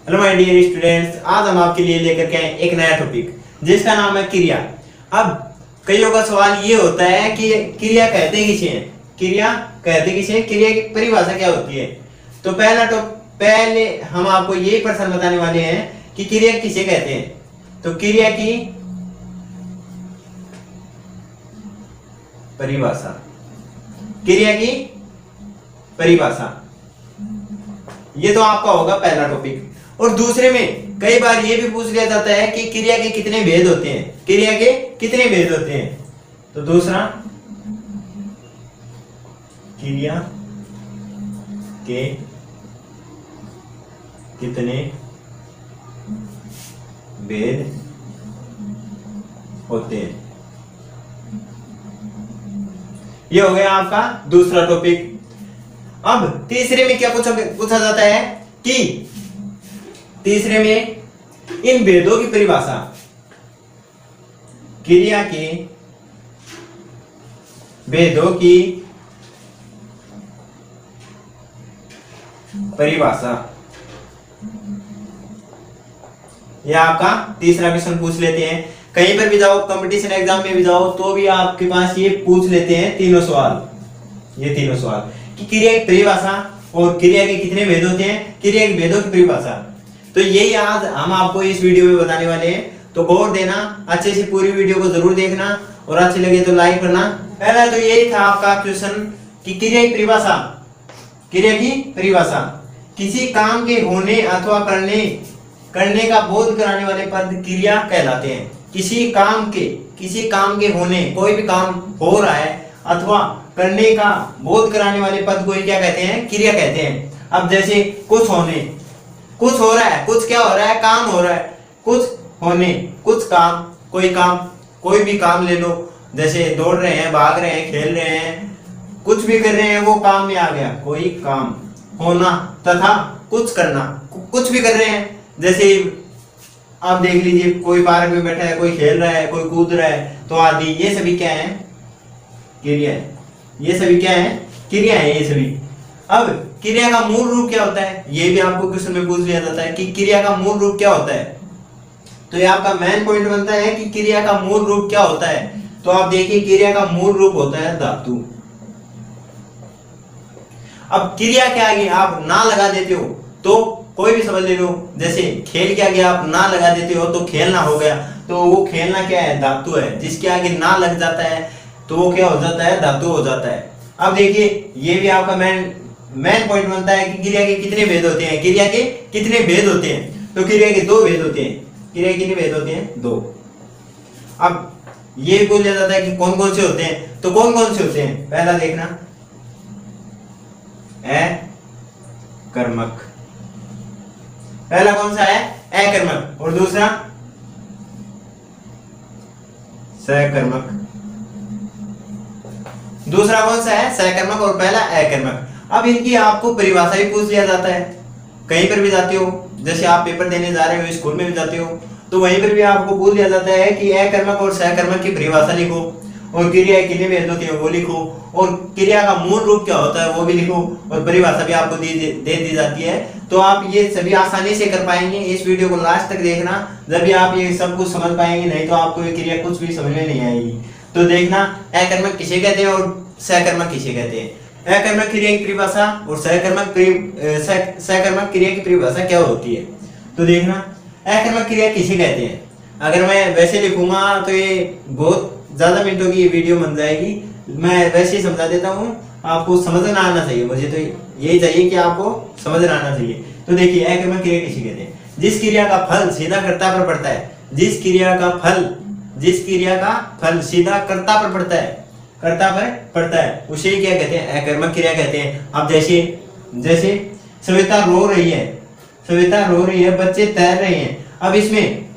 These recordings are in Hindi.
हेलो माय डियर स्टूडेंट्स, आज हम आपके लिए लेकर के आए एक नया टॉपिक जिसका नाम है क्रिया। अब कईयों का सवाल ये होता है कि क्रिया कहते किसे हैं, क्रिया कहते किसे हैं, क्रिया की परिभाषा क्या होती है। तो पहले हम आपको ये प्रश्न बताने वाले हैं कि क्रिया किसे कहते हैं। तो क्रिया की परिभाषा, क्रिया की परिभाषा, ये तो आपका होगा पहला टॉपिक। और दूसरे में कई बार ये भी पूछ लिया जाता है कि क्रिया के कितने भेद होते हैं, क्रिया के कितने भेद होते हैं। तो दूसरा, क्रिया के कितने भेद होते हैं, ये हो गया आपका दूसरा टॉपिक। अब तीसरे में क्या पूछा जाता है कि तीसरे में इन भेदों की परिभाषा, क्रिया के भेदों की परिभाषा, यह आपका तीसरा क्वेश्चन पूछ लेते हैं। कहीं पर भी जाओ, कंपटीशन एग्जाम में भी जाओ तो भी आपके पास ये पूछ लेते हैं तीनों सवाल, ये तीनों सवाल कि क्रिया की परिभाषा और क्रिया के कितने भेद होते हैं, क्रिया के भेदों की परिभाषा। तो यही आज हम आपको इस वीडियो में बताने वाले हैं। तो गौर देना, अच्छे से पूरी वीडियो को जरूर देखना और अच्छी लगे तो लाइक करना। पहला तो यही था आपका क्वेश्चन कि क्रिया की परिभाषा, क्रिया की परिभाषा किसी काम के होने अथवा करने का बोध कराने वाले पद क्रिया कहलाते हैं। किसी काम के होने, कोई भी काम हो रहा है अथवा करने का बोध कराने वाले पद को क्या कहते हैं, क्रिया कहते हैं। अब जैसे कुछ होने, कुछ हो रहा है, कुछ क्या हो रहा है, काम हो रहा है, कुछ होने, कुछ काम, कोई भी काम ले लो, जैसे दौड़ रहे हैं, भाग रहे हैं, खेल रहे हैं, कुछ भी कर रहे हैं, वो काम में आ गया, कोई काम। होना तथा कुछ करना, कुछ भी कर रहे हैं, जैसे आप देख लीजिए कोई पार्क में बैठा है, कोई खेल रहा है, कोई कूद रहा है, तो आदि, ये सभी क्या है, क्रिया है। ये सभी क्या है, क्रिया है, ये सभी। अब क्रिया का मूल रूप क्या होता है, ये भी आपको क्वेश्चन में पूछ लिया जाता है कि क्रिया का मूल रूप क्या होता है। तो ये आपका मेन पॉइंट बनता है कि क्रिया का मूल रूप क्या होता है। तो आप देखिए क्रिया का मूल रूप होता है धातु। अब क्रिया के आगे आप ना लगा देते हो तो कोई भी शब्द ले लो, जैसे खेल के आगे आप ना लगा देते हो तो खेलना हो गया। तो वो खेलना क्या है, धातु है। जिसके आगे ना लग जाता है तो वो क्या हो जाता है, धातु हो जाता है। अब देखिए ये भी आपका मेन पॉइंट बनता है कि क्रिया के कितने भेद होते हैं, क्रिया के कितने भेद होते हैं। तो क्रिया के दो भेद होते हैं। क्रिया के कितने भेद होते हैं, दो। अब ये बोल दिया जाता है कि कौन कौन से होते हैं। तो कौन कौन से होते हैं, पहला देखना, अकर्मक। पहला कौन सा है, अकर्मक, और दूसरा सकर्मक। दूसरा कौन सा है, सकर्मक, और पहला अकर्मक। अब इनकी आपको परिभाषा भी पूछ लिया जाता है। कहीं पर भी जाते हो, जैसे आप पेपर देने जा रहे हो, स्कूल में भी जाते हो, तो वहीं पर भी आपको पूछ लिया जाता है कि अकर्मक और सकर्मक की परिभाषा लिखो, और क्रिया कितने भेद होते हैं वो लिखो, और क्रिया का मूल रूप क्या होता है वो भी लिखो, और परिभाषा भी आपको दे दी जाती है। तो आप ये सभी आसानी से कर पाएंगे। इस वीडियो को लास्ट तक देखना, जब भी आप ये सब कुछ समझ पाएंगे, नहीं तो आपको ये क्रिया कुछ भी समझ में नहीं आएगी। तो देखना, अकर्मक किसे कहते हैं और सकर्मक किसे कहते हैं। अकर्मक क्रिया की परिभाषा और सकर्मक क्रिया की परिभाषा क्या होती है। तो देखना, अकर्मक क्रिया किसे कहते हैं। अगर मैं वैसे लिखूंगा तो ये बहुत ज्यादा मिनटों की वीडियो बन जाएगी। मैं वैसे ही समझा देता हूँ, आपको समझना आना चाहिए। मुझे तो यही चाहिए कि आपको समझना आना चाहिए। तो देखिए, अकर्मक क्रिया किसे कहते हैं, जिस क्रिया का फल सीधा कर्ता पर पड़ता है, जिस क्रिया का फल सीधा कर्ता पर पड़ता है, उसे क्या कहते हैं, अकर्मक क्रिया कहते हैं। अब जैसे सविता रो रही है, बच्चे तैर रहे हैं। अब इसमें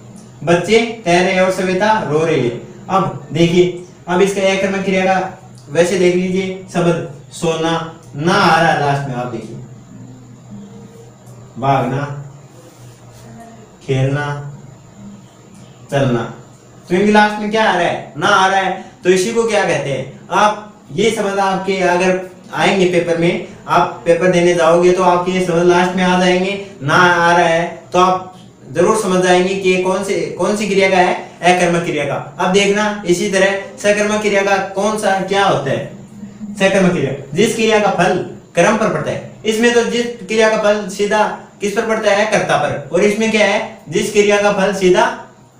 बच्चे तैर रहे हैं और सविता रो रही है। अब देखिए, अब इसका अकर्मक क्रिया का वैसे देख लीजिए, शब्द सोना, ना आ रहा है लास्ट में, आप देखिए, भागना, खेलना, चलना, तो इनके लास्ट में क्या आ रहा है, ना आ रहा है। तो इसी को क्या कहते हैं, आप ये समझ, आपके अगर आएंगे पेपर में, आप पेपर देने जाओगे तो आपकी ये समझ लास्ट में आ जाएंगे। ना आ रहा है तो आप जरूर समझ जाएंगे कि ये कौन सी क्रिया का है, अकर्मक क्रिया का। अब देखना इसी तरह सकर्मक क्रिया का कौन सा क्या होता है। सकर्मक क्रिया जिस क्रिया का फल कर्म पर पड़ता है, इसमें तो जिस क्रिया का फल सीधा किस पर पड़ता है, कर्ता पर, और इसमें क्या है, जिस क्रिया का फल सीधा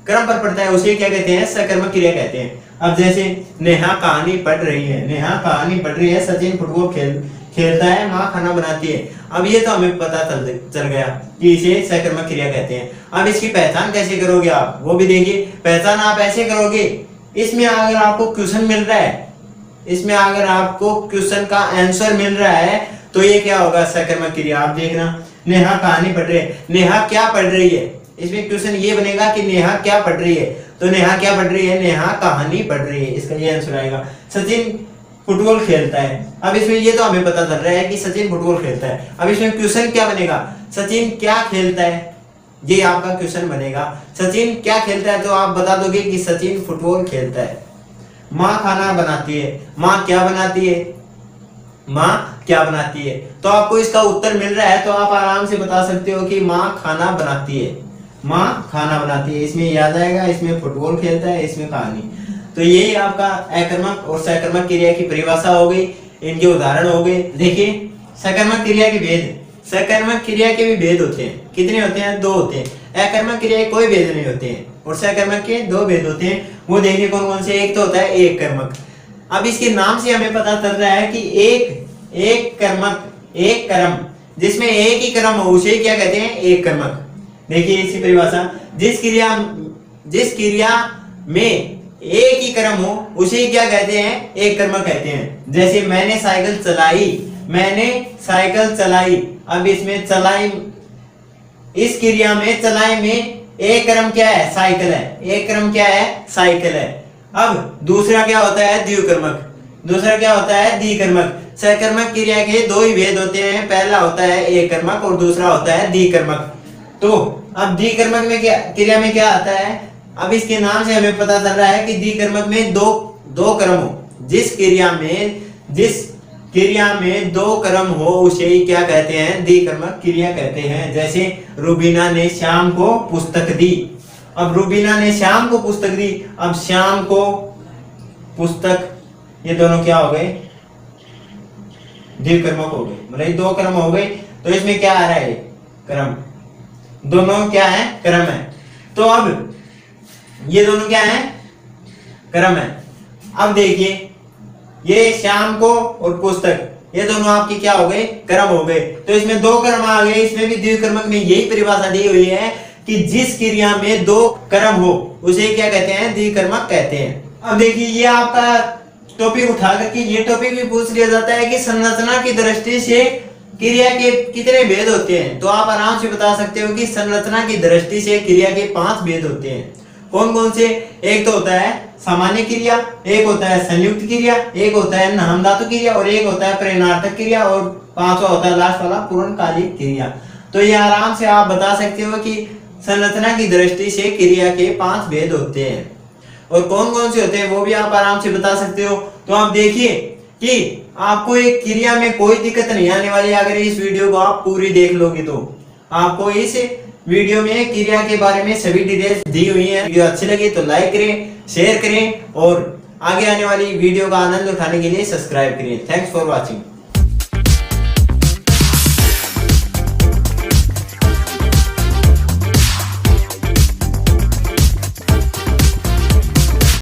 कर्म पर पड़ता है उसे क्या कहते हैं, सकर्मक क्रिया कहते हैं। अब जैसे नेहा कहानी पढ़ रही है, नेहा कहानी पढ़ रही है, सचिन फुटबॉल खेलता है, माँ खाना बनाती है। अब ये तो हमें पता चल गया कि इसे सकर्मक क्रिया कहते हैं। अब इसकी पहचान कैसे करोगे आप, वो भी देखिए। पहचान आप ऐसे करोगे, इसमें अगर आपको क्वेश्चन मिल रहा है, इसमें अगर आपको क्वेश्चन का आंसर मिल रहा है तो ये क्या होगा, सकर्मक क्रिया। आप देखना, नेहा कहानी पढ़ रही है, नेहा क्या पढ़ रही है, इसमें क्वेश्चन ये बनेगा कि नेहा क्या पढ़ रही है, तो नेहा क्या पढ़ रही है, नेहा कहानी पढ़ रही है, इसका ये आंसर आएगा। सचिन फुटबॉल खेलता है, अब इसमें ये तो हमें पता चल रहा है कि सचिन फुटबॉल खेलता है। अब इसमें क्वेश्चन क्या बनेगा, सचिन क्या खेलता है, ये आपका क्वेश्चन बनेगा। सचिन क्या खेलता है तो आप बता दोगे कि सचिन फुटबॉल खेलता है। माँ खाना बनाती है, माँ क्या बनाती है, माँ क्या बनाती है, तो आपको इसका उत्तर मिल रहा है तो आप आराम से बता सकते हो कि माँ खाना बनाती है, माँ खाना बनाती है। इसमें याद आएगा, इसमें फुटबॉल खेलता है, इसमें कहानी। तो यही आपका अकर्मक और सकर्मक क्रिया की परिभाषा हो गई, इनके उदाहरण हो गए। देखिए सकर्मक क्रिया के भेद, सकर्मक क्रिया के भी भेद होते हैं, कितने होते हैं, 2 होते हैं। अकर्मक क्रिया के कोई भेद नहीं होते हैं और सकर्मक के 2 भेद होते हैं। वो देखिए कौन कौन से, एक तो होता है एक कर्मक। अब इसके नाम से हमें पता चल रहा है कि एक कर्मक, एक कर्म जिसमें एक ही कर्म हो उसे क्या कहते हैं, एक कर्मक। देखिए इसी परिभाषा, जिस क्रिया में एक ही कर्म हो उसे क्या कहते हैं, एक कर्मक कहते हैं। जैसे मैंने साइकिल चलाई, मैंने साइकिल चलाई। अब इसमें चलाई, इस क्रिया में चलाई में एक कर्म क्या है, साइकिल है, एक कर्म क्या है, साइकिल है। अब दूसरा क्या होता है, द्विकर्मक, दूसरा क्या होता है, द्विकर्मक। सकर्मक क्रिया के 2 ही भेद होते हैं, पहला होता है एक कर्मक और दूसरा होता है द्विकर्मक। तो अब द्विकर्मक में क्या, क्रिया में क्या आता है, अब इसके नाम से हमें पता चल रहा है कि द्विकर्मक में दो कर्म हो, जिस क्रिया में 2 कर्म हो उसे ही क्या कहते हैं, द्विकर्मक क्रिया कहते हैं। जैसे रुबीना ने श्याम को पुस्तक दी। अब रुबीना ने श्याम को पुस्तक दी, अब श्याम को पुस्तक, ये दोनों क्या हो गए, द्विकर्मक हो गए, मतलब 2 कर्म हो गए। तो इसमें क्या आ रहा है, कर्म, दोनों क्या है, कर्म है। तो अब ये दोनों क्या है, कर्म है। अब देखिए ये श्याम को और पुस्तक, ये दोनों आपकी क्या हो गए, कर्म हो गए। तो इसमें 2 कर्म आ गए। इसमें भी द्विकर्मक में यही परिभाषा दी हुई है कि जिस क्रिया में 2 कर्म हो उसे क्या कहते हैं, द्विकर्मक कहते हैं। अब देखिए ये आपका टॉपिक उठा करके ये टॉपिक भी पूछ लिया जाता है कि संरचना की दृष्टि से क्रिया के कितने भेद होते हैं, तो आप आराम से बता सकते हो कि संरचना की दृष्टि से क्रिया के 5 भेद होते हैं। कौन कौन से, एक तो होता है सामान्य क्रिया, एक होता है संयुक्त क्रिया, एक होता है नाम धातु क्रिया और एक होता है प्रेरणार्थक क्रिया और 5वां होता है लास्ट वाला पूर्णकालिक क्रिया। तो ये आराम से आप बता सकते हो कि संरचना की दृष्टि से क्रिया के 5 भेद होते हैं और कौन कौन से होते हैं वो भी आप आराम से बता सकते हो। तो आप देखिए कि आपको एक क्रिया में कोई दिक्कत नहीं आने वाली अगर इस वीडियो को आप पूरी देख लोगे तो। आपको इस वीडियो में क्रिया के बारे में सभी डिटेल्स दी हुई है। वीडियो अच्छी लगी तो लाइक करें, शेयर करें और आगे आने वाली वीडियो का आनंद उठाने के लिए सब्सक्राइब करें। Thanks for watching.